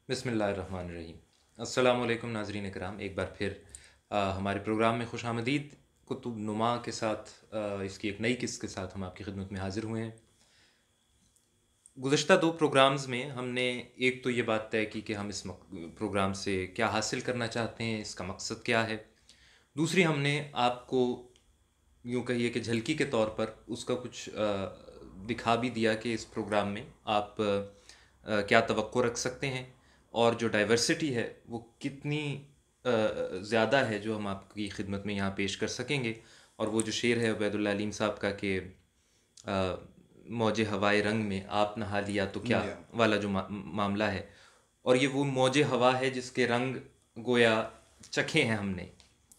बिस्मिल्लाहिर्रहमानिर्रहीम। अस्सलाम वालेकुम नाज़रीन इकराम, एक बार फिर हमारे प्रोग्राम में खुश आमदीद। कुतुब नुमा के साथ इसकी एक नई किस्त के साथ हम आपकी खिदमत में हाज़िर हुए हैं। गुज़श्ता दो प्रोग्राम्स में हमने एक तो ये बात तय की कि हम इस प्रोग्राम से क्या हासिल करना चाहते हैं, इसका मकसद क्या है। दूसरी हमने आपको यूँ कहिए कि झलकी के तौर पर उसका कुछ दिखा भी दिया कि इस प्रोग्राम में आप क्या तवक्को रख सकते हैं और जो डाइवर्सिटी है वो कितनी ज़्यादा है जो हम आपकी खिदमत में यहाँ पेश कर सकेंगे। और वो जो शेर है उबैदुल्लाह अलीम साहब का कि मौजे हवाए रंग में आप नहा लिया तो क्या या वाला जो मामला है, और ये वो मौजे हवा है जिसके रंग गोया चखे हैं हमने,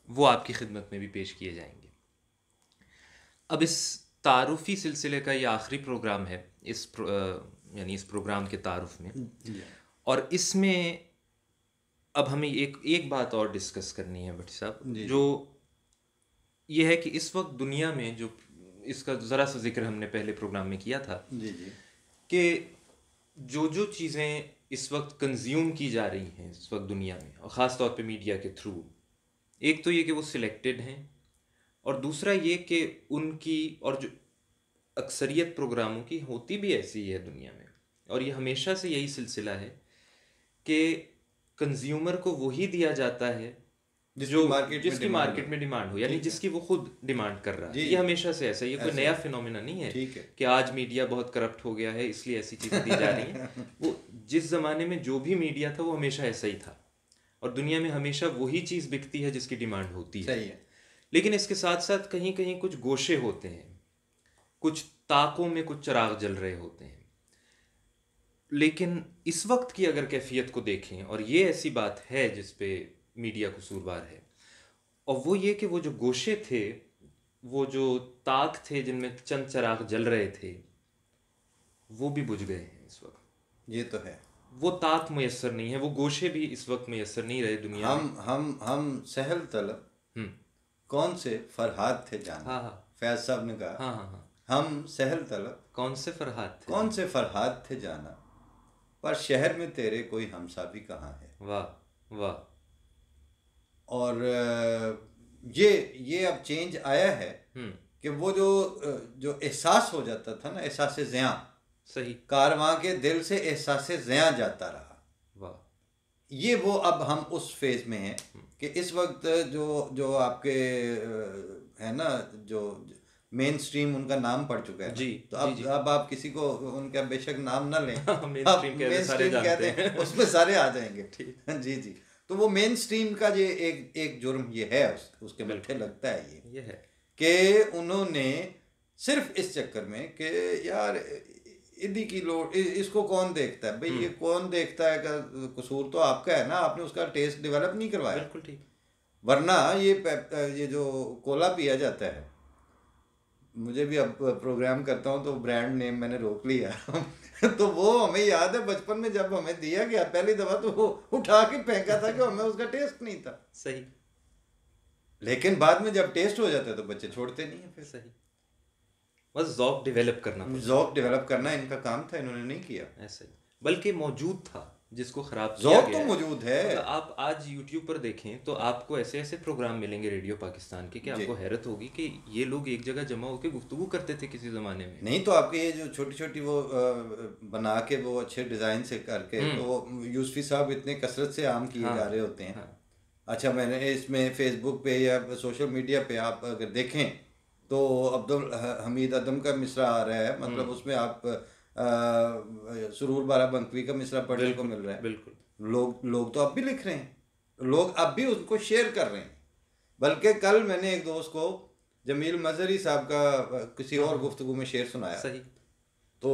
वो आपकी खिदमत में भी पेश किए जाएंगे। अब इस तारुफ़ी सिलसिले का ये आखिरी प्रोग्राम है यानी इस प्रोग्राम के तारुफ में। या और इसमें अब हमें एक एक बात और डिस्कस करनी है भट्टी साहब, जी जो ये है कि इस वक्त दुनिया में जो इसका ज़रा सा जिक्र हमने पहले प्रोग्राम में किया था जी जी कि जो चीज़ें इस वक्त कंज्यूम की जा रही हैं इस वक्त दुनिया में, और ख़ास तौर पे मीडिया के थ्रू, एक तो ये कि वो सिलेक्टेड हैं, और दूसरा ये कि उनकी और जो अक्सरियत प्रोग्रामों की होती भी ऐसी ही है दुनिया में। और ये हमेशा से यही सिलसिला है कि कंज्यूमर को वही दिया जाता है जो जिसकी मार्केट में डिमांड हो, यानी ठीक है। जिसकी वो खुद डिमांड कर रहा जी है। ये हमेशा से ऐसा है, ये कोई ऐसे नया फिनोमेना नहीं है ठीक है। कि आज मीडिया बहुत करप्ट हो गया है इसलिए ऐसी चीज़ें दी जा रही हैं। वो जिस ज़माने में जो भी मीडिया था वो हमेशा ऐसा ही था, और दुनिया में हमेशा वही चीज़ बिकती है जिसकी डिमांड होती है। सही है। लेकिन इसके साथ साथ कहीं कहीं कुछ गोशे होते हैं, कुछ ताकों में कुछ चिराग जल रहे होते हैं। लेकिन इस वक्त की अगर कैफियत को देखें, और ये ऐसी बात है जिस पे मीडिया कसूरवार है, और वो ये कि वो जो गोशे थे, वो जो ताक थे जिनमें चंद चिराग जल रहे थे, वो भी बुझ गए हैं इस वक्त। ये तो है। वो ताक मैसर नहीं है, वो गोशे भी इस वक्त मैसर नहीं रहे दुनिया में। हम सहल तलब हम्म। कौन से फरहाद थे जाना। हाँ हाँ फैज साहब ने कहा हाँ हाँ हाँ। हम सहल तलब कौन से फरहाद थे कौन जाना। से फरहाद थे जाना, पर शहर में तेरे कोई हमसाफी कहाँ है। वाह वाह। और ये अब चेंज आया है हम्म। कि वो जो एहसास हो जाता था ना, एहसास ज़ियां, सही। कारवां के दिल से एहसास ज़ियां जाता रहा। वाह। ये वो अब हम उस फेज में हैं कि इस वक्त जो जो आपके है ना, जो मेन स्ट्रीम उनका नाम पड़ चुका है ना, जी तो जी जी। अब आप किसी को उनका बेशक नाम ना लें, मेन आप स्ट्रीम कहते मेन सारे स्ट्रीम जानते कहते हैं। हैं उसमें सारे आ जाएंगे। ठीक। जी जी। तो वो मेन स्ट्रीम का ये एक जुर्म ये है, उसके मत्थे लगता है ये है। कि उन्होंने सिर्फ इस चक्कर में कि यार इदी की लोड, इसको कौन देखता है भाई, ये कौन देखता है का कसूर तो आपका है ना, आपने उसका टेस्ट डेवलप नहीं करवाया। बिल्कुल ठीक। वरना ये जो कोला पिया जाता है, मुझे भी अब प्रोग्राम करता हूँ तो ब्रांड नेम मैंने रोक लिया तो वो हमें याद है बचपन में जब हमें दिया गया पहली दफा, तो वो उठा के फेंका था कि हमें उसका टेस्ट नहीं था। सही। लेकिन बाद में जब टेस्ट हो जाता है तो बच्चे छोड़ते नहीं है। फिर सही। बस ज़ौक डेवलप करना पड़ता ज़ौक डेवलप करना इनका काम था, इन्होंने नहीं किया। है। ऐसे ही, बल्कि मौजूद था जिसको ख़राब किया ज़ौक गया तो है। मौजूद है। मतलब आप आज YouTube पर देखें तो आपको ऐसे ऐसे प्रोग्राम मिलेंगे रेडियो पाकिस्तान के कि जी। आपको हैरत होगी कि ये लोग एक जगह जमा होकर गुफ्तगू करते थे किसी ज़माने में। नहीं तो आपके ये जो छोटी छोटी वो बना के वो अच्छे डिज़ाइन से करके, तो वो यूसुफी साहब इतने कसरत से आम किए हाँ जा रहे होते हैं। हाँ। अच्छा, मैंने इसमें फेसबुक पे या सोशल मीडिया पे आप अगर देखें तो अब्दुल हमीद अदम का मिसरा आ रहा है, मतलब उसमें आप सुरूर बाराबंकवी का मिसरा पढ़ने को मिल रहा है। बिल्कुल। लोग तो अब भी लिख रहे हैं, लोग अब भी उसको शेयर कर रहे हैं। बल्कि कल मैंने एक दोस्त को जमील मजहरी साहब का किसी और गुफ्तगू में शेर सुनाया। सही। तो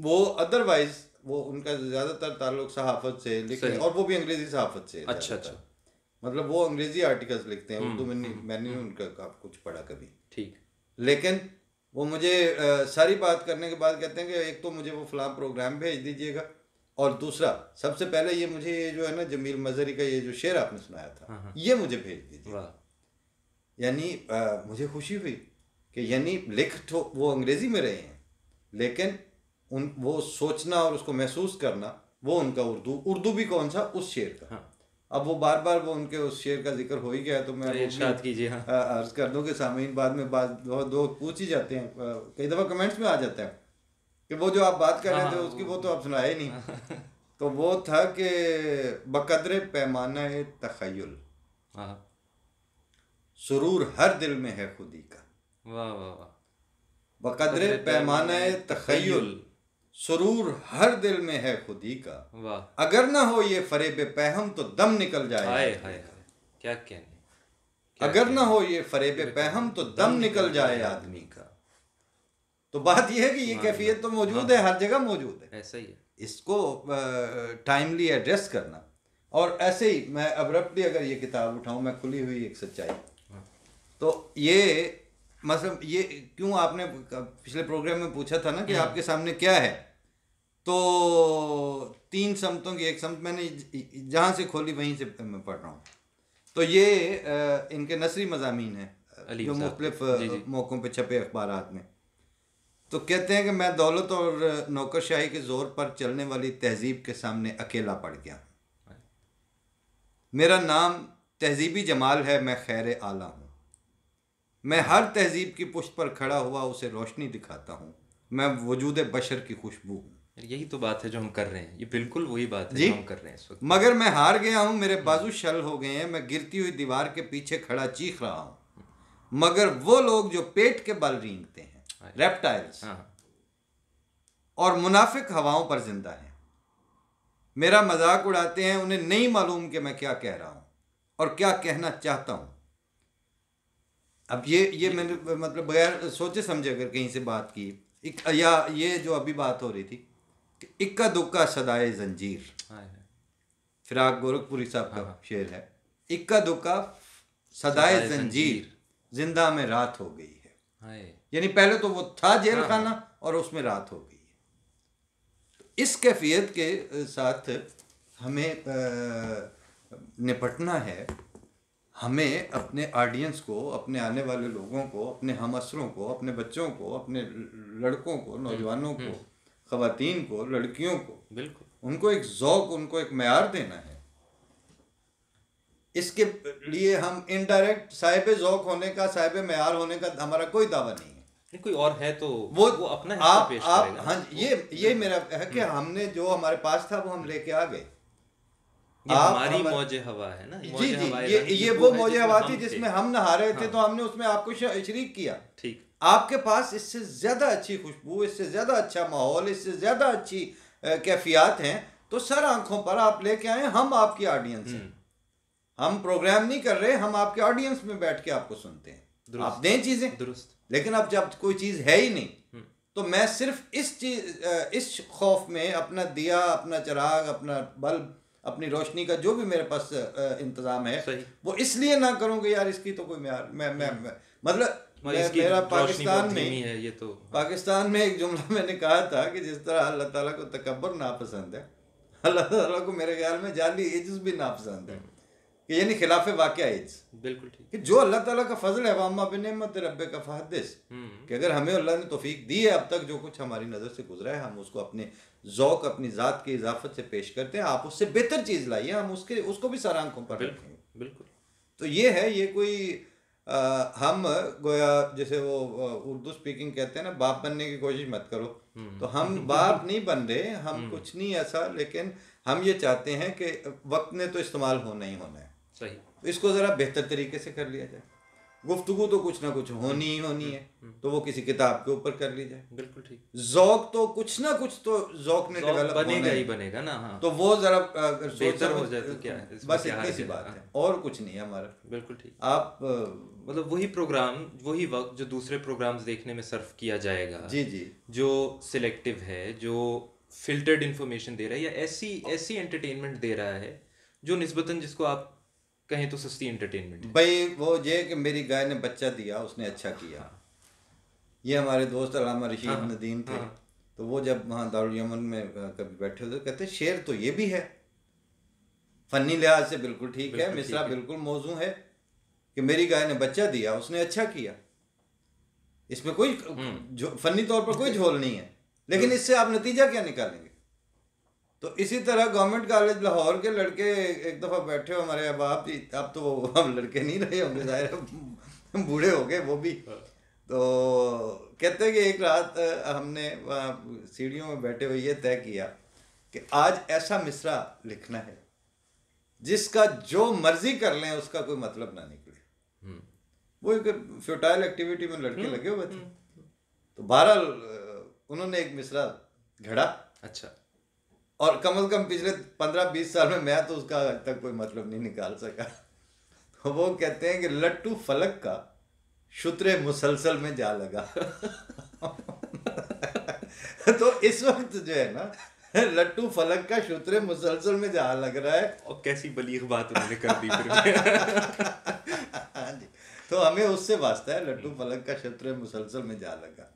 वो अदरवाइज वो उनका ज़्यादातर ताल्लुक सहाफ़त से लिखने, सही। और वो भी अंग्रेज़ी सहाफ़त से अच्छा ज़्यादातर। अच्छा। मतलब वो अंग्रेज़ी आर्टिकल्स लिखते हैं, उर्दू में नहीं, मैंने उनका कुछ पढ़ा कभी। ठीक। लेकिन वो मुझे सारी बात करने के बाद कहते हैं कि एक तो मुझे वो फलां प्रोग्राम भेज दीजिएगा, और दूसरा सबसे पहले ये मुझे ये जो है ना जमील मजहरी का ये जो शेर आपने सुनाया था, ये मुझे भेज दीजिए। वाह। यानी मुझे खुशी हुई कि यानी लिख तो वो अंग्रेज़ी में रहे हैं, लेकिन वो सोचना और उसको महसूस करना वो उनका उर्दू भी कौन सा, उस शेर का। हाँ। अब वो बार बार वो उनके उस शेर का जिक्र हो ही गया, तो मैं इरशाद कीजिए। हाँ। अर्ज कर दूं कि सामीन बाद में दो पूछ ही जाते हैं, कई दफ़ा कमेंट्स में आ जाता है कि वो जो आप बात कर रहे थे उसकी वो तो आप सुनाए नहीं। तो वो था कि बकदर पैमाना तखय्युल हाँ। सुरूर हर दिल में है खुदी का। वाह वाह वाह। बकदर पैमाना तखय्युल सुरूर हर दिल में है खुदी का। वाह। अगर ना हो ये फरेब पैहम तो दम निकल जाए। हाय हाय हाय, क्या कहने। अगर ना हो ये फरेब पैहम तो दम निकल जाए आदमी का। तो बात यह है कि ये कैफियत तो मौजूद है, हर जगह मौजूद है। ऐसा ही है। इसको टाइमली एड्रेस करना। और ऐसे ही मैं अब्रप्टली अगर ये किताब उठाऊं, मैं खुली हुई एक सच्चाई, तो ये मतलब ये क्यों आपने पिछले प्रोग्राम में पूछा था ना कि आपके सामने क्या है, तो 3 समतों की एक समत मैंने जहाँ से खोली वहीं से मैं पढ़ रहा हूँ। तो ये इनके नसरी मज़ामीन हैं जो मुख्तलिफ मौक़ों पे छपे अखबारात में। तो कहते हैं कि मैं दौलत और नौकरशाही के ज़ोर पर चलने वाली तहजीब के सामने अकेला पड़ गया। मेरा नाम तहजीबी जमाल है, मैं खैर आला हूँ। मैं हर तहजीब की पुष्ट पर खड़ा हुआ उसे रोशनी दिखाता हूँ। मैं वजूद बशर की खुशबू हूँ। यही तो बात है जो हम कर रहे हैं, ये बिल्कुल वही बात है जी? जो हम कर रहे हैं इस वक्त। मगर मैं हार गया हूँ, मेरे बाजू शल हो गए हैं, मैं गिरती हुई दीवार के पीछे खड़ा चीख रहा हूँ। मगर वो लोग जो पेट के बल रेंगते हैं, रेप्टाइल्स और मुनाफिक हवाओं पर जिंदा हैं, मेरा मजाक उड़ाते हैं। उन्हें नहीं मालूम कि मैं क्या कह रहा हूँ और क्या कहना चाहता हूँ। अब ये मैंने मतलब बगैर सोचे समझे अगर कहीं से बात की, या ये जो अभी बात हो रही थी कि इक्का दुक्का सदाए जंजीर, फिराक गोरखपुरी साहब का शेर है। इक्का दुक्का सदाए जंजीर, जिंदा में रात हो गई है। यानी पहले तो वो था जेल खाना और उसमें रात हो गई है। तो इस कैफियत के साथ हमें निपटना है। हमें अपने ऑडियंस को, अपने आने वाले लोगों को, अपने हम असरों को, अपने बच्चों को, अपने लड़कों को, नौजवानों को, ख़वातीन को, लड़कियों को, बिल्कुल उनको एक ज़ौक़, उनको एक मयार देना है। इसके लिए हम इनडायरेक्ट साहिब ज़ौक़ होने का, साहिब मयार होने का हमारा कोई दावा नहीं है। कोई और है तो वो अपना हिस्सा पेश करेगा। हाँ, ये मेरा है कि हमने जो हमारे पास था वो हम लेके आ गए। ये हमारी मौजे हवा है ना। जी, ये वो मौजे हवा थी जिसमें हम नहा रहे थे। तो हमने उसमें आपको शरीक किया। ठीक। आपके पास इससे ज्यादा अच्छी खुशबू, इससे ज्यादा अच्छा माहौल, इससे ज्यादा अच्छी कैफियत हैं, तो सर आंखों पर आप लेके आए। हम आपकी ऑडियंस हैं। हम प्रोग्राम नहीं कर रहे, हम आपके ऑडियंस में बैठ के आपको सुनते हैं। आप दें चीजें दुरुस्त, लेकिन अब जब कोई चीज है ही नहीं, तो मैं सिर्फ इस खौफ में अपना दिया, अपना चिराग, अपना बल्ब, अपनी रोशनी का जो भी मेरे पास इंतजाम है, वो इसलिए ना करूँगा यार इसकी तो कोई मतलब मेरा पाकिस्तान में है ये तो। पाकिस्तान में एक जुमला मैंने कहा था कि जिस तरह अल्लाह ताला को तकब्बुर नापसंद है, अल्लाह ताला को मेरे ख्याल में जाली इज्ज भी नापसंद है, कि यानी खिलाफ वाक़या इज्ज। बिल्कुल ठीक। कि जो अल्लाह ताला का फजल है, वाम्मा बिनिअमत रब्बिक फहद्दिस, कि अगर हमें अल्लाह ने तौफीक दी है, अब तक जो कुछ हमारी नज़र से गुजरा है, हम उसको अपने ज़ौक़, अपनी ज़ात की इजाफत से पेश करते हैं। आप उससे बेहतर चीज़ लाइए, हम उसको भी सर आंखों पर रखेंगे। बिल्कुल। तो ये है, ये कोई हम गोया जैसे वो उर्दू स्पीकिंग कहते हैं ना, बाप बनने की कोशिश मत करो। तो हम बाप नहीं बन रहे, हम कुछ नहीं ऐसा, लेकिन हम ये चाहते हैं कि वक्त ने तो इस्तेमाल होना ही होना है। सही। तो इसको ज़रा बेहतर तरीके से कर लिया जाए। गुफ्तगू तो कुछ ना कुछ होनी ही होनी है, तो वो किसी किताब के ऊपर कर ली जाए। बिल्कुल ठीक। ज़ौक़ तो कुछ ना कुछ तो ज़ौक़ ने डेवलप बनेगा ही बनेगा ना। हाँ। तो वो ज़रा अगर बेहतर हो जाए तो क्या है, बस इतनी सी बात है, और कुछ नहीं है हमारा। बिल्कुल ठीक। आप मतलब वही प्रोग्राम, वही वक्त जो दूसरे प्रोग्राम्स देखने में सर्व किया जाएगा, जी जी, जो सिलेक्टिव है, जो फिल्टर्ड इंफॉर्मेशन दे रहा है, या ऐसी एंटरटेनमेंट दे रहा है जो निस्बतन, जिसको आप कहें तो सस्ती एंटरटेनमेंट। भाई वो ये कि मेरी गाय ने बच्चा दिया, उसने अच्छा किया। ये हमारे दोस्त अल्लामा रशीद नदीम थे, तो वो जब वहाँ दारुल यमन में कभी बैठे होते, कहते शेर तो ये भी है, फनी लिहाज से बिल्कुल ठीक है, मिसरा बिल्कुल मौजू है कि मेरी गाय ने बच्चा दिया, उसने अच्छा किया। इसमें कोई फनी तौर पर कोई झोल नहीं है, लेकिन इससे आप नतीजा क्या निकालेंगे? तो इसी तरह गवर्नमेंट कॉलेज लाहौर के लड़के एक दफ़ा बैठे हो हमारे अहबाब जी, अब तो वो अब लड़के नहीं रहे होंगे जाहिर है, बूढ़े हो गए वो भी। तो कहते हैं कि एक रात हमने वहाँ सीढ़ियों में बैठे हुए ये तय किया कि आज ऐसा मिसरा लिखना है जिसका जो मर्जी कर लें उसका कोई मतलब ना निकले। वो एक फ्यूटाइल एक्टिविटी में लड़के लगे हुए थे। तो बहरहाल उन्होंने एक मिसरा घड़ा। अच्छा। और कम से कम पिछले 15-20 साल में मैं तो उसका आज तक कोई मतलब नहीं निकाल सका। तो वो कहते हैं कि लट्टू फलक का शुत्रे मुसलसल में जा लगा। तो इस वक्त जो है ना, लट्टू फलक का शुत्रे मुसलसल में जा लग रहा है। और कैसी बलीग बात उन्होंने कर दी फिर। हाँ जी। तो हमें उससे वास्ता है, लट्टू फलक का शुत्रे मुसलसल में जा लगा।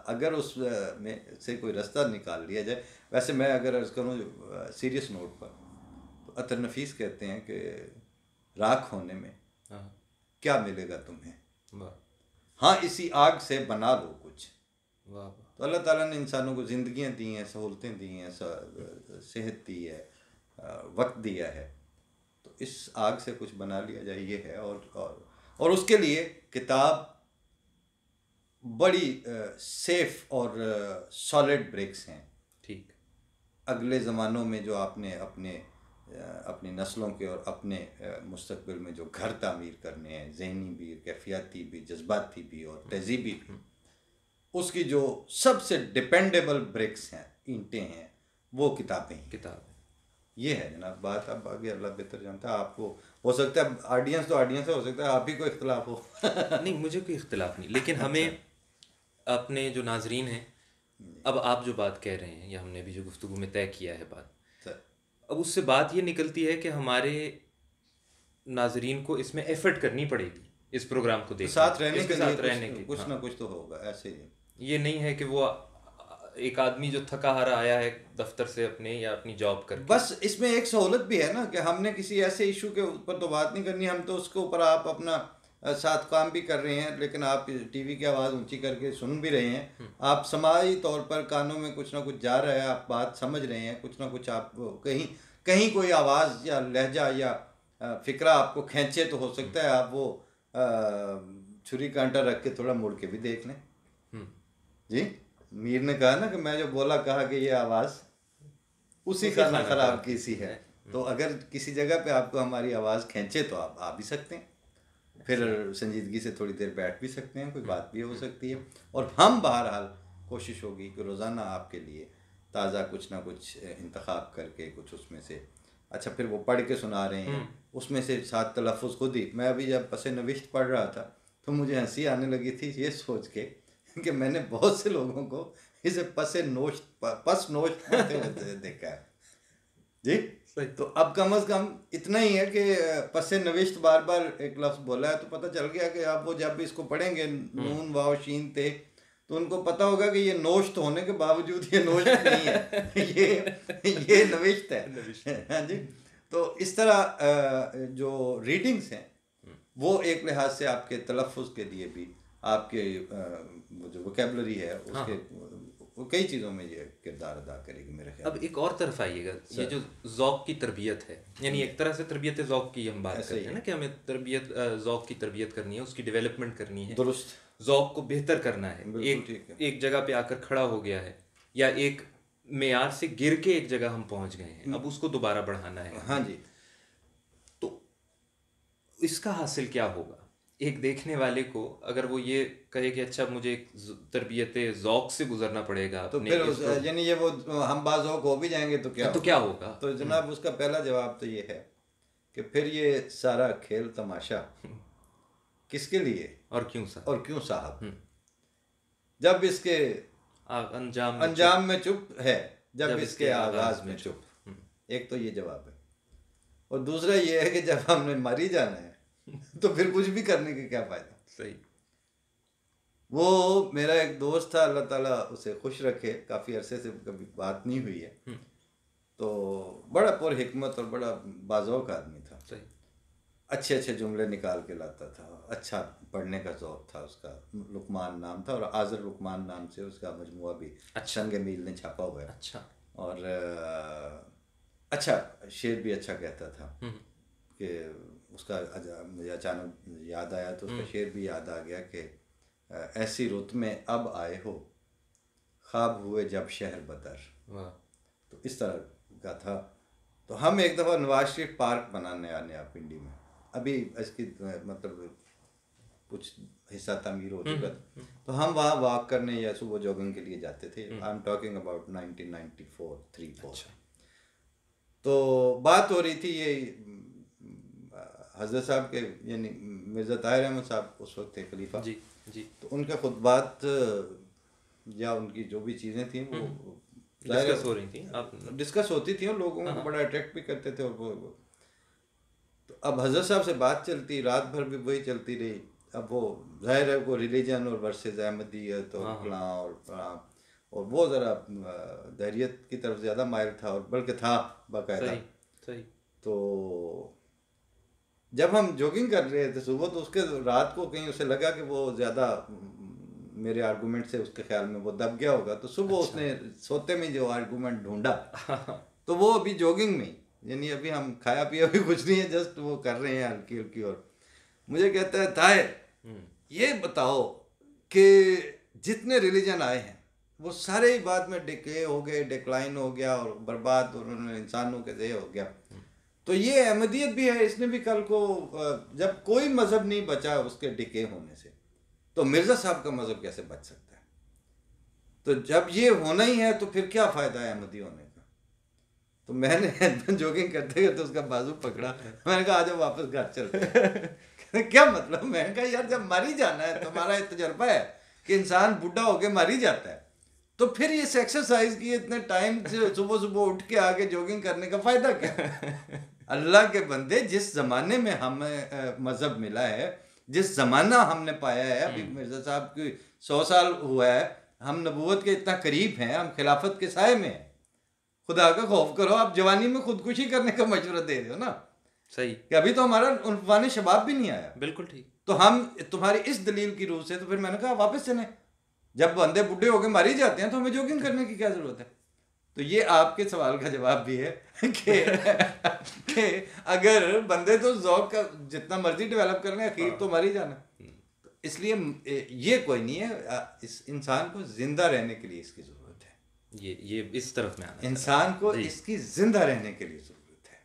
अगर उस में से कोई रास्ता निकाल लिया जाए। वैसे मैं अगर अर्ज करूँ सीरियस नोट पर, तो अतर नफीस कहते हैं कि राख होने में क्या मिलेगा तुम्हें, हाँ इसी आग से बना लो कुछ। तो अल्लाह ताला ने इंसानों को ज़िंदगियाँ दी हैं, सहूलतें दी हैं, सेहत दी है, वक्त दिया है। तो इस आग से कुछ बना लिया जाए, ये है। और उसके लिए किताब बड़ी सेफ और सॉलिड ब्रिक्स हैं। ठीक। अगले ज़मानों में जो आपने अपनी नस्लों के और अपने मुस्तकबिल में जो घर तामीर करने हैं, ज़हनी भी, कैफियती भी, जज्बाती भी और तहजीबी भी, उसकी जो सबसे डिपेंडेबल ब्रिक्स हैं, ईंटें हैं, वो किताबें हैं। ये है जनाब बात। अब आगे अल्लाह बेहतर जानता है। आपको हो सकता है ऑडियंस तो ऑडियंस है, हो सकता है आप ही को इख्तलाफ हो। नहीं, मुझे कोई इख्तलाफ नहीं, लेकिन हमें अपने जो नाजरीन हैं, अब आप जो बात कह रहे हैं या हमने भी जो गुफ्तगू में तय किया है बात, अब उससे बात ये निकलती है कि हमारे नाजरीन को इसमें एफर्ट करनी पड़ेगी इस प्रोग्राम को देखने, साथ रहने इसके के साथ लिए रहने के। कुछ ना कुछ तो होगा। ऐसे ही ये नहीं है कि वो एक आदमी जो थका हारा आया है दफ्तर से अपने या अपनी जॉब करके। बस इसमें एक सहूलत भी है ना कि हमने किसी ऐसे इशू के ऊपर तो बात नहीं करनी, हम तो उसके ऊपर आप अपना साथ काम भी कर रहे हैं, लेकिन आप टीवी की आवाज़ ऊंची करके सुन भी रहे हैं। आप समाजी तौर पर कानों में कुछ ना कुछ जा रहा है, आप बात समझ रहे हैं, कुछ ना कुछ आप कहीं कहीं कोई आवाज़ या लहजा या फिक्रा आपको खींचे तो हो सकता है आप वो छुरी कांटा रख के थोड़ा मुड़ के भी देख लें। जी, मीर ने कहा ना कि मैं जो बोला कहा कि ये आवाज़ उसी खाना खराब की सी है। तो अगर किसी जगह पे आपको हमारी आवाज़ खींचे तो आप आ भी सकते हैं, फिर संजीदगी से थोड़ी देर बैठ भी सकते हैं, कोई बात भी हो सकती है। और हम बहरहाल कोशिश होगी कि रोज़ाना आपके लिए ताज़ा कुछ ना कुछ इंतखाब करके कुछ उसमें से, अच्छा फिर वो पढ़ के सुना रहे हैं, उसमें से साथ तलफ़ुज़ खुद ही। मैं अभी जब पसे नविश्त पढ़ रहा था तो मुझे हंसी आने लगी थी ये सोच के कि मैंने बहुत से लोगों को इसे पस नोश्त पढ़ते हुए देखा है। जी, तो अब कम से कम इतना ही है कि पसे नविश्त बार बार एक लफ्ज़ बोला है तो पता चल गया कि आप वो जब भी इसको पढ़ेंगे नून वाव शीन ते, तो उनको पता होगा कि ये नोश्त होने के बावजूद ये नोश्त नहीं है, ये नविश्त है। हाँ जी। तो इस तरह जो रीडिंग्स हैं वो एक लिहाज से आपके तलफ़ुज़ के लिए भी, आपके जो वोकेबलरी है उसके वो कई चीज़ों में ये किरदार अदा करेगी मेरे ख्याल। अब एक और तरफ आइएगा, ये जो ज़ौक़ की तरबियत है, यानी एक तरह से तरबियत ज़ौक़ की हम बात करते हैं ना कि हमें तरबियत ज़ौक़ की तरबियत करनी है, उसकी डेवलपमेंट करनी है, दुरुस्त ज़ौक़ को बेहतर करना है। एक जगह पे आकर खड़ा हो गया है या एक मेयार से गिर के एक जगह हम पहुंच गए हैं, अब उसको दोबारा बढ़ाना है। हाँ जी। तो इसका हासिल क्या होगा एक देखने वाले को, अगर वो ये कहे कि अच्छा मुझे एक तरबियत ज़ौक़ से गुजरना पड़ेगा, तो फिर यानी ये वो हम बाज़ौक़ हो भी जाएंगे तो क्या होगा? तो जनाब उसका पहला जवाब तो ये है कि फिर ये सारा खेल तमाशा किसके लिए और क्यों साहब, जब इसके अंजाम में चुप है, जब इसके आगाज में चुप। एक तो ये जवाब है। और दूसरा ये है कि जब हमने मर ही जाना है तो फिर कुछ भी करने के क्या फायदा। सही। वो मेरा एक दोस्त था, अल्लाह ताला उसे खुश रखे, काफ़ी अरसे से कभी बात नहीं हुई है, तो बड़ा पुर हिकमत और बड़ा बाज़ौक़ आदमी था। सही। अच्छे अच्छे जुमले निकाल के लाता था, अच्छा पढ़ने का ज़ौक़ था उसका। लुकमान नाम था और आज़र लुकमान नाम से उसका मजमुआ भी संग मील ने छापा हुआ है। अच्छा। और अच्छा, शेर भी अच्छा कहता था हम्म। कि उसका मुझे अचानक याद आया तो उसका शेर भी याद आ गया कि ऐसी रुत में अब आए हो, ख्वाब हुए जब शहर बदर। वाह। तो इस तरह का था। तो हम एक दफ़ा नवाज शरीफ पार्क बनाने आने आप पिंडी में, अभी इसकी मतलब कुछ हिस्सा तमीर हो चुका था, तो हम वहाँ वॉक करने या सुबह जॉगिंग के लिए जाते थे। I am talking about 1994 3-4। अच्छा। तो बात हो रही थी ये हजरत साहब के, यानी मिर्ज़ा ताहिर अहमद साहब उस वक्त थे खलीफा। जी जी। तो उनका खुतबात या उनकी जो भी चीज़ें थी वो डिस्कस हो रही थी, आप डिस्कस होती थी और लोगों को बड़ा अट्रैक्ट भी करते थे। और वो तो अब हजरत साहब से बात चलती, रात भर भी वही चलती रही। अब वो जाहिर है वो रिलीजन और वर्सेस अहमदियत और फलां और फलां, और वो ज़रा दैरियत की तरफ ज़्यादा मायल था, और बल्कि था बाकायदा। सही सही। तो जब हम जॉगिंग कर रहे थे सुबह, तो उसके रात को कहीं उसे लगा कि वो ज़्यादा मेरे आर्गूमेंट से उसके ख्याल में वो दब गया होगा। तो सुबह उसने सोते में जो आर्गूमेंट ढूंढा तो वो अभी जॉगिंग में, यानी अभी हम खाया पिया भी कुछ नहीं है, जस्ट वो कर रहे हैं हल्की हल्की। और मुझे कहता है ताहिर, ये बताओ कि जितने रिलीजन आए हैं वो सारे ही बाद में डिके हो गए, डिक्लाइन हो गया और बर्बाद, और उन्होंने इंसानों के ज़य हो गया। तो ये अहमदियत भी है, इसने भी कल को जब कोई मज़हब नहीं बचा उसके डिके होने से, तो मिर्ज़ा साहब का मज़हब कैसे बच सकता है? तो जब ये होना ही है तो फिर क्या फ़ायदा है अहमदी होने का? तो मैंने जॉगिंग करते करते उसका बाजू पकड़ा, मैंने कहा आजा वापस घर चलते क्या मतलब? मैंने कहा यार जब मर ही जाना है, तुम्हारा तजर्बा है कि इंसान बुढ़ा होके मर ही जाता है, तो फिर ये एक्सरसाइज की इतने टाइम से सुबह सुबह उठ के आके जॉगिंग करने का फ़ायदा क्या? अल्लाह के बंदे, जिस ज़माने में हमें मज़हब मिला है, जिस ज़माना हमने पाया है, अभी मिर्ज़ा साहब की 100 साल हुआ है, हम नबूवत के इतना करीब हैं, हम खिलाफत के साए में हैं। खुदा का खौफ करो। आप जवानी में खुदकुशी करने का मशवरा दे रहे हो ना, सही कि अभी तो हमारा उनफान शबाब भी नहीं आया। बिल्कुल ठीक। तो हम तुम्हारी इस दलील की रूह से, तो फिर मैंने कहा वापस चलें। जब बंदे बुढ़े होके मर ही जाते हैं तो हमें जॉगिंग करने की क्या ज़रूरत है? तो ये आपके सवाल का जवाब भी है कि अगर बंदे तो ज़ौक़ का जितना मर्जी डेवलप कर लें, अखीर तो मर ही जाना। तो इसलिए ये कोई नहीं है, इस इंसान को जिंदा रहने के लिए इसकी ज़रूरत है। ये इस तरफ में आना इंसान को जी। इसकी जिंदा रहने के लिए ज़रूरत है।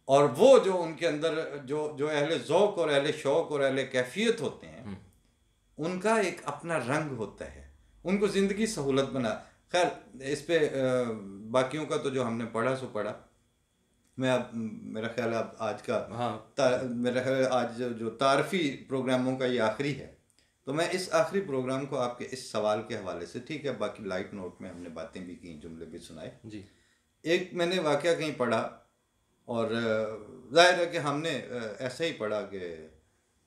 और वो जो उनके अंदर जो जो अहले ज़ौक़ और अहले शौक़ और अहले कैफियत होते हैं, उनका एक अपना रंग होता है, उनको ज़िंदगी सहूलत बना। खैर इस पे बाकियों का तो जो हमने पढ़ा सो पढ़ा। मैं अब मेरा ख्याल अब आज का मेरा ख्याल आज जो तारफ़ी प्रोग्रामों का ये आखिरी है, तो मैं इस आखिरी प्रोग्राम को आपके इस सवाल के हवाले से, ठीक है, बाकी लाइट नोट में हमने बातें भी की, जुमले भी सुनाए जी। एक मैंने वाक़या कहीं पढ़ा, और ज़ाहिर है कि हमने ऐसे ही पढ़ा कि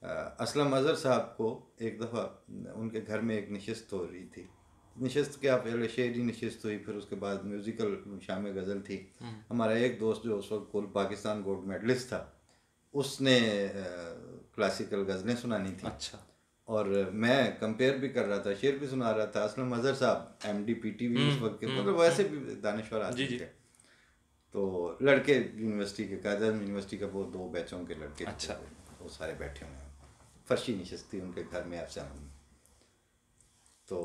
असलम अज़हर साहब को एक दफ़ा उनके घर में एक नशस्त हो रही थी। नशस्त क्या, पहले शेरी नशस्त हुई, फिर उसके बाद म्यूज़िकल शाम गज़ल थी। हमारा एक दोस्त जो उस वक्त कुल पाकिस्तान गोल्ड मेडलिस्ट था, उसने क्लासिकल गज़लें सुनानी थी। अच्छा। और मैं कंपेयर भी कर रहा था, शेर भी सुना रहा था। असलम अज़हर साहब MD PTV उस वक्त के, मतलब वैसे भी दानिश्वर आदमी थे। तो लड़के यूनिवर्सिटी के, कायदा यूनिवर्सिटी का वो 2 बैचों के लड़के, अच्छा, वो सारे बैठे हुए हैं, फर्शी नशस्त थी उनके घर में अफसान में। तो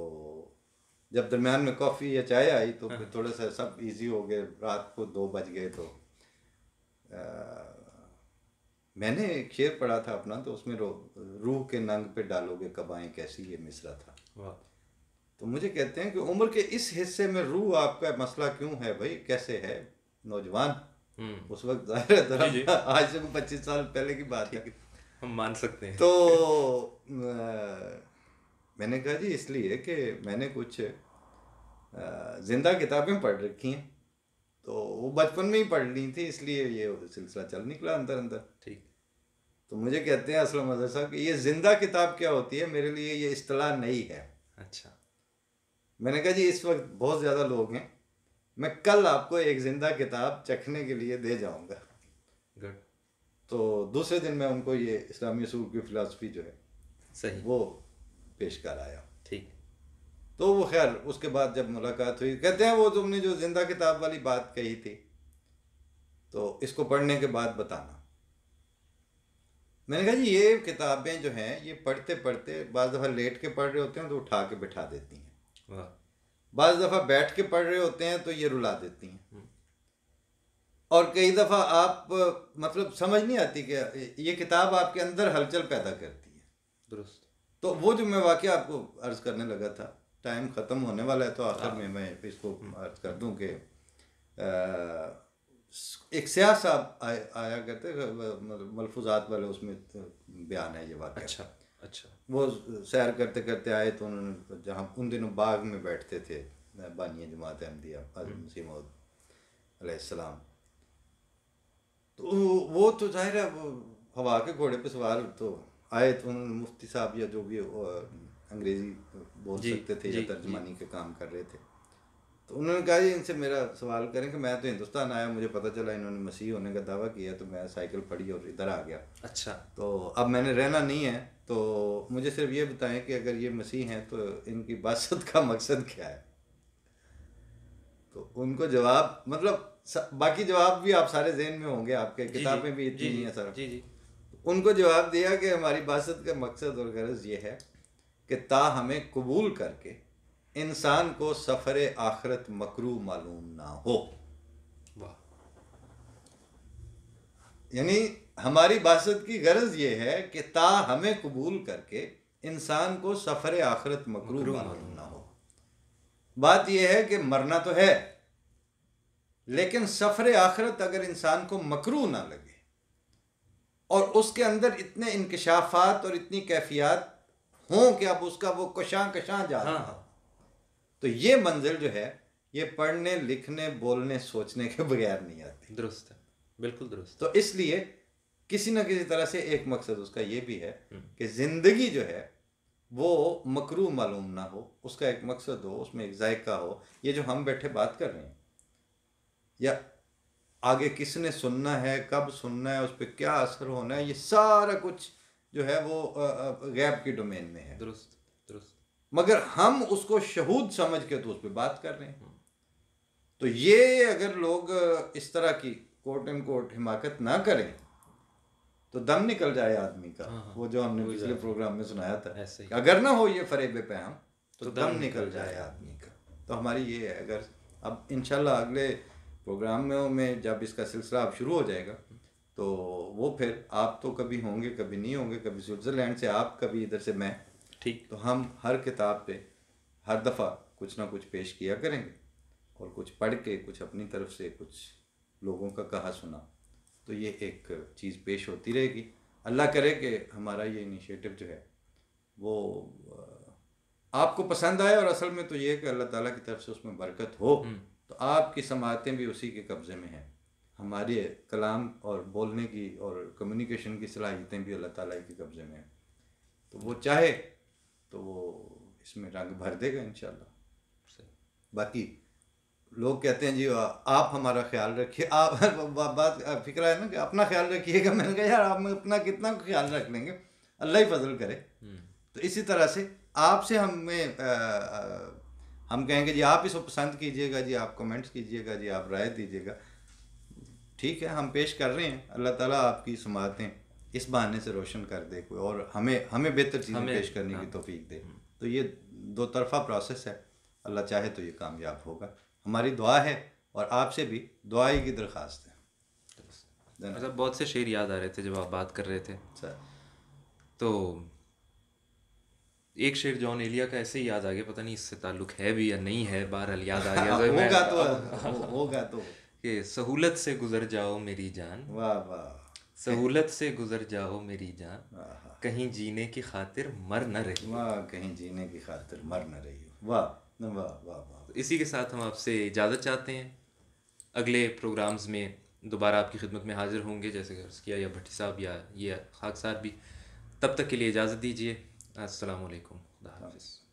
जब दरमियान में कॉफ़ी या चाय आई तो फिर थोड़ा सा सब इजी हो गए। रात को 2 बज गए, तो मैंने एक शेर पढ़ा था अपना, तो उसमें रूह के नंग पे डालोगे कबाएं कैसी, ये मिसरा था। तो मुझे कहते हैं कि उम्र के इस हिस्से में रूह आपका मसला क्यों है भाई, कैसे है नौजवान? उस वक्त ज़ाहिर है आज से 25 साल पहले की बात है, हम मान सकते हैं। तो मैंने कहा जी इसलिए कि मैंने कुछ ज़िंदा किताबें पढ़ रखी हैं, तो वो बचपन में ही पढ़ ली थी, इसलिए ये सिलसिला चल निकला अंदर अंदर। ठीक। तो मुझे कहते हैं असलम अज़हर साहब कि ये ज़िंदा किताब क्या होती है, मेरे लिए ये इस्तिलाह नई है। अच्छा। मैंने कहा जी इस वक्त बहुत ज़्यादा लोग हैं, मैं कल आपको एक ज़िंदा किताब चखने के लिए दे जाऊंगा। गुड। तो दूसरे दिन मैं उनको ये इस्लामी उसूल की फ़िलासफ़ी जो है सही वो पेश कर आया। ठीक। तो वो खैर उसके बाद जब मुलाकात हुई, कहते हैं वो तुमने जो जिंदा किताब वाली बात कही थी तो इसको पढ़ने के बाद बताना। मैंने कहा जी ये किताबें जो हैं ये पढ़ते पढ़ते बाज़ दफ़ा लेट के पढ़ रहे होते हैं तो उठा के बिठा देती हैं, वाह। बाज़ दफ़ा बैठ के पढ़ रहे होते हैं तो ये रुला देती हैं, और कई दफ़ा आप मतलब समझ नहीं आती कि ये किताब आपके अंदर हलचल पैदा करती है। दुरुस्त। तो वो जो मैं वाकया आपको अर्ज़ करने लगा था, टाइम ख़त्म होने वाला है तो आखिर में मैं इसको अर्ज़ कर दूं कि एक स्याह साहब आया करते मलफूजात वाले, उसमें बयान है ये वाकया। अच्छा अच्छा। वो सैर करते करते आए तो उन्होंने, जहाँ उन दिनों बाग में बैठते थे बानिया जमात अहमदिया हज़रत मसीह मौद अलैहिस्सलाम, तो वो तो जाहिर है वो हवा के घोड़े पे सवार तो आए, तो उन्होंने मुफ्ती साहब या जो भी अंग्रेज़ी बोल जी सकते थे जी या जी। तर्जमानी के काम कर रहे थे, तो उन्होंने कहा जी इनसे मेरा सवाल करें कि मैं तो हिंदुस्तान आया, मुझे पता चला इन्होंने मसीह होने का दावा किया, तो मैं साइकिल फड़ी और इधर आ गया, अच्छा। तो अब मैंने रहना नहीं है, तो मुझे सिर्फ ये बताएं कि अगर ये मसीह हैं तो इनकी बासत का मकसद क्या है। तो उनको जवाब मतलब बाकी जवाब भी आप सारे जहन में होंगे, आपके जी जी किताबें भी जी इतनी जी नहीं है सर। जी जी। उनको जवाब दिया कि हमारी बासत का मकसद और गरज ये है कि ता हमें कबूल करके इंसान को सफ़र आखरत मकरू मालूम ना हो। वाह। यानी हमारी बासत की गरज ये है कि ता हमें कबूल करके इंसान को सफ़र आखरत मकरू मकरूम मालूम ना हो। बात यह है कि मरना तो है, लेकिन सफ़र आखरत अगर इंसान को मकरू ना लगे और उसके अंदर इतने इंकशाफात और इतनी कैफियत हों कि अब उसका वो कशां कशां जा रहा हो, तो ये मंजिल जो है ये पढ़ने लिखने बोलने सोचने के बगैर नहीं आती। दुरुस्त है, बिल्कुल दुरुस्त। तो इसलिए किसी न किसी तरह से एक मकसद उसका ये भी है कि ज़िंदगी जो है वो मकरू मालूम ना हो, उसका एक मकसद हो, उसमें एक जायका हो। ये जो हम बैठे बात कर रहे हैं या आगे किसने सुनना है, कब सुनना है, उस पर क्या असर होना है, ये सारा कुछ जो है वो गैब की डोमेन में है। दुरुस्त दुरुस्त। मगर हम उसको शहूद समझ के तो उस पर बात कर रहे हैं। तो ये अगर लोग इस तरह की कोट एंड कोट हिमाकत ना करें तो दम निकल जाए आदमी का। वो जो हमने पिछले प्रोग्राम में सुनाया था, अगर ना हो ये फरेब पैगाम तो दम निकल जाए आदमी का। तो हमारी ये है, अगर अब इंशाल्लाह अगले प्रोग्राम में जब इसका सिलसिला अब शुरू हो जाएगा तो वो फिर आप तो कभी होंगे कभी नहीं होंगे, कभी स्विट्ज़रलैंड से आप, कभी इधर से मैं, ठीक। तो हम हर किताब पे हर दफ़ा कुछ ना कुछ पेश किया करेंगे और कुछ पढ़ के कुछ अपनी तरफ से कुछ लोगों का कहा सुना, तो ये एक चीज़ पेश होती रहेगी। अल्लाह करे कि हमारा ये इनिशिएटिव जो है वो आपको पसंद आए, और असल में तो ये है कि अल्लाह ताला की तरफ से उसमें बरकत हो। तो आपकी समातें भी उसी के कब्ज़े में हैं, हमारे कलाम और बोलने की और कम्युनिकेशन की सलाहियतें भी अल्लाह ताला के कब्ज़े में हैं। तो वो चाहे तो वो इसमें रंग भर देगा इंशाल्लाह। बाकी लोग कहते हैं जी आप हमारा ख्याल रखिए, आप बात फिक्र है ना कि अपना ख्याल रखिएगा। मैंने कहा यार आप अपना कितना ख्याल रख लेंगे, अल्लाह ही फजल करे। तो इसी तरह से आपसे हम कहेंगे जी आप इसको पसंद कीजिएगा, जी आप कमेंट्स कीजिएगा, जी आप राय दीजिएगा, ठीक है हम पेश कर रहे हैं। अल्लाह ताला आपकी समातें इस बहाने से रोशन कर दे कोई, और हमें बेहतर चीज़ें पेश करने की तौफीक दे। तो ये दो तरफ़ा प्रोसेस है, अल्लाह चाहे तो ये कामयाब होगा। हमारी दुआ है और आपसे भी दुआई की दरख्वास्त है। मतलब बहुत से शेर याद आ रहे थे जब आप बात कर रहे थे। तो एक शेर जॉन एलिया का ऐसे ही याद आ गया, पता नहीं इससे ताल्लुक है भी या नहीं है, बहरहाल याद आ गया। होगा तो कि सहूलत से गुजर जाओ मेरी जान, वाह वाह, सहूलत से गुजर जाओ मेरी जान, कहीं जीने की खातिर मर न रही। वाह, कहीं जीने की खातिर मर न रही। वाह वाह वाह वाह। तो इसी के साथ हम आपसे इजाज़त चाहते हैं। अगले प्रोग्राम्स में दोबारा आपकी खिदमत में हाजिर होंगे, जैसे अर्ज़ किया या भट्टी साहब या ये खाक साहब भी। तब तक के लिए इजाज़त दीजिए। अस्सलाम वालेकुम, खुदा हाफ़िज़।